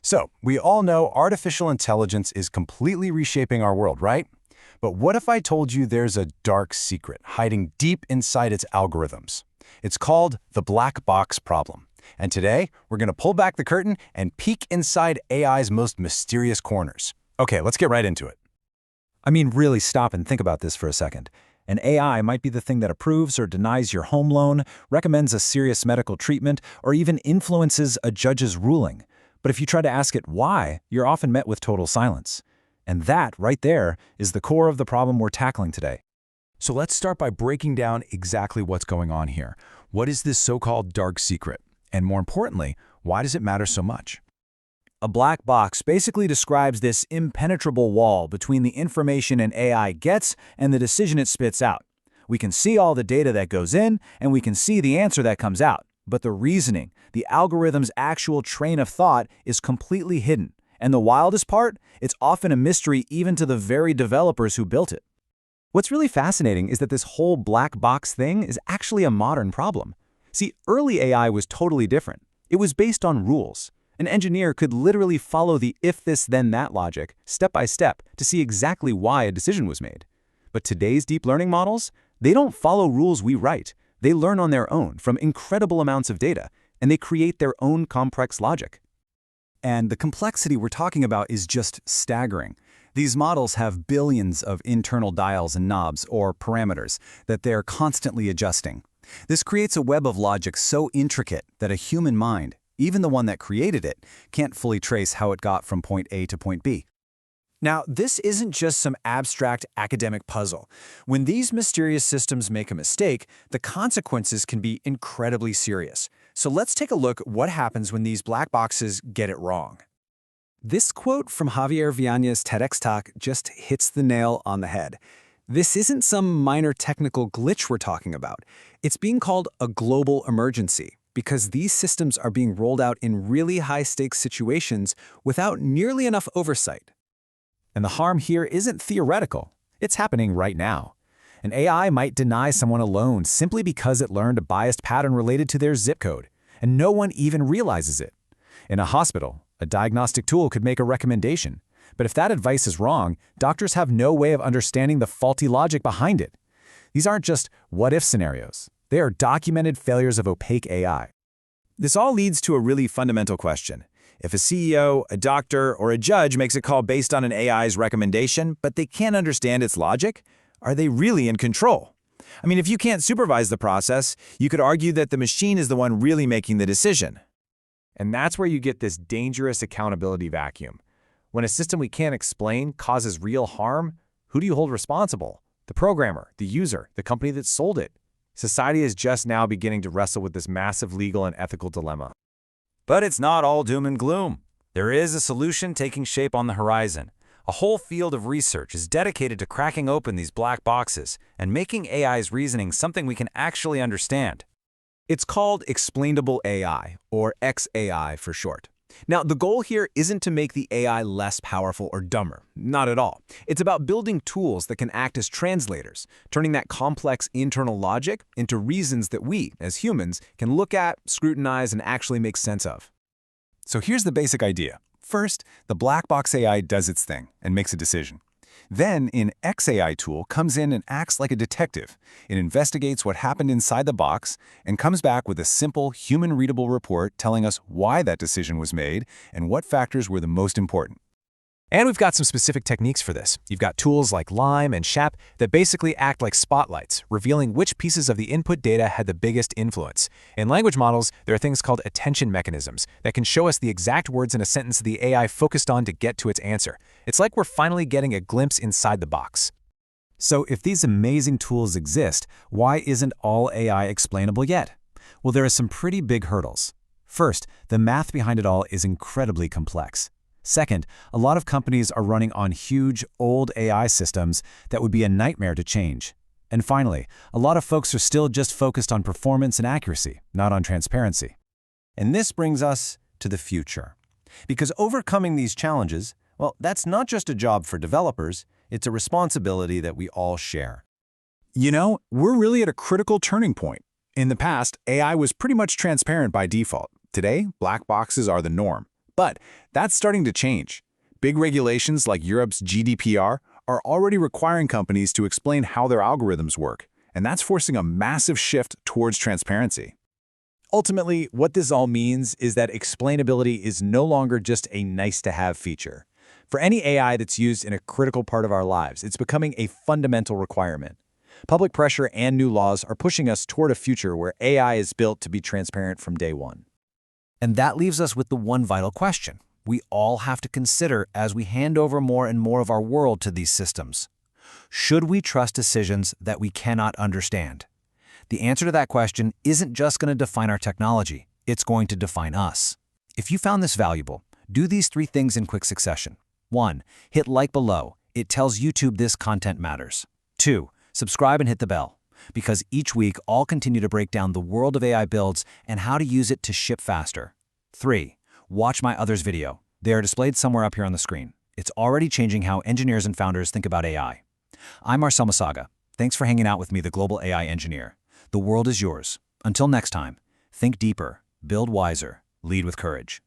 So, we all know artificial intelligence is completely reshaping our world, right? But what if I told you there's a dark secret hiding deep inside its algorithms? It's called the black box problem. And today, we're going to pull back the curtain and peek inside AI's most mysterious corners. Okay, let's get right into it. I mean, really stop and think about this for a second. An AI might be the thing that approves or denies your home loan, recommends a serious medical treatment, or even influences a judge's ruling. But if you try to ask it why, you're often met with total silence. And that, right there, is the core of the problem we're tackling today. So let's start by breaking down exactly what's going on here. What is this so-called dark secret? And more importantly, why does it matter so much? A black box basically describes this impenetrable wall between the information an AI gets and the decision it spits out. We can see all the data that goes in, and we can see the answer that comes out. But the reasoning, the algorithm's actual train of thought, is completely hidden. And the wildest part, it's often a mystery even to the very developers who built it. What's really fascinating is that this whole black box thing is actually a modern problem. See, early AI was totally different. It was based on rules. An engineer could literally follow the if-this-then-that logic, step by step, to see exactly why a decision was made. But today's deep learning models, they don't follow rules we write. They learn on their own from incredible amounts of data, and they create their own complex logic. And the complexity we're talking about is just staggering. These models have billions of internal dials and knobs, or parameters, that they're constantly adjusting. This creates a web of logic so intricate that a human mind, even the one that created it, can't fully trace how it got from point A to point B. Now, this isn't just some abstract academic puzzle. When these mysterious systems make a mistake, the consequences can be incredibly serious. So let's take a look at what happens when these black boxes get it wrong. This quote from Javier Viaña's TEDx talk just hits the nail on the head. This isn't some minor technical glitch we're talking about. It's being called a global emergency, because these systems are being rolled out in really high-stakes situations without nearly enough oversight. And the harm here isn't theoretical. It's happening right now. An AI might deny someone a loan simply because it learned a biased pattern related to their zip code, and no one even realizes it. In a hospital, a diagnostic tool could make a recommendation, but if that advice is wrong, doctors have no way of understanding the faulty logic behind it. These aren't just what-if scenarios. They are documented failures of opaque AI. This all leads to a really fundamental question. If a CEO, a doctor, or a judge makes a call based on an AI's recommendation, but they can't understand its logic, are they really in control? I mean, if you can't supervise the process, you could argue that the machine is the one really making the decision. And that's where you get this dangerous accountability vacuum. When a system we can't explain causes real harm, who do you hold responsible? The programmer, the user, the company that sold it? Society is just now beginning to wrestle with this massive legal and ethical dilemma. But it's not all doom and gloom. There is a solution taking shape on the horizon. A whole field of research is dedicated to cracking open these black boxes and making AI's reasoning something we can actually understand. It's called Explainable AI, or XAI for short. Now, the goal here isn't to make the AI less powerful or dumber. Not at all. It's about building tools that can act as translators, turning that complex internal logic into reasons that we, as humans, can look at, scrutinize, and actually make sense of. So here's the basic idea. First, the black box AI does its thing and makes a decision. Then, an XAI tool comes in and acts like a detective. It investigates what happened inside the box and comes back with a simple, human-readable report telling us why that decision was made and what factors were the most important. And we've got some specific techniques for this. You've got tools like Lime and SHAP that basically act like spotlights, revealing which pieces of the input data had the biggest influence. In language models, there are things called attention mechanisms that can show us the exact words in a sentence the AI focused on to get to its answer. It's like we're finally getting a glimpse inside the box. So if these amazing tools exist, why isn't all AI explainable yet? Well, there are some pretty big hurdles. First, the math behind it all is incredibly complex. Second, a lot of companies are running on huge, old AI systems that would be a nightmare to change. And finally, a lot of folks are still just focused on performance and accuracy, not on transparency. And this brings us to the future. Because overcoming these challenges, well, that's not just a job for developers, it's a responsibility that we all share. You know, we're really at a critical turning point. In the past, AI was pretty much transparent by default. Today, black boxes are the norm. But that's starting to change. Big regulations like Europe's GDPR are already requiring companies to explain how their algorithms work, and that's forcing a massive shift towards transparency. Ultimately, what this all means is that explainability is no longer just a nice-to-have feature. For any AI that's used in a critical part of our lives, it's becoming a fundamental requirement. Public pressure and new laws are pushing us toward a future where AI is built to be transparent from day one. And that leaves us with the one vital question we all have to consider as we hand over more and more of our world to these systems. Should we trust decisions that we cannot understand? The answer to that question isn't just going to define our technology, it's going to define us. If you found this valuable, do these 3 things in quick succession. 1. Hit like below. It tells YouTube this content matters. 2. Subscribe and hit the bell, because each week I'll continue to break down the world of AI builds and how to use it to ship faster. 3. Watch my others video. They are displayed somewhere up here on the screen. It's already changing how engineers and founders think about AI. I'm Marcel Masaga. Thanks for hanging out with me, the global AI engineer. The world is yours. Until next time, think deeper, build wiser, lead with courage.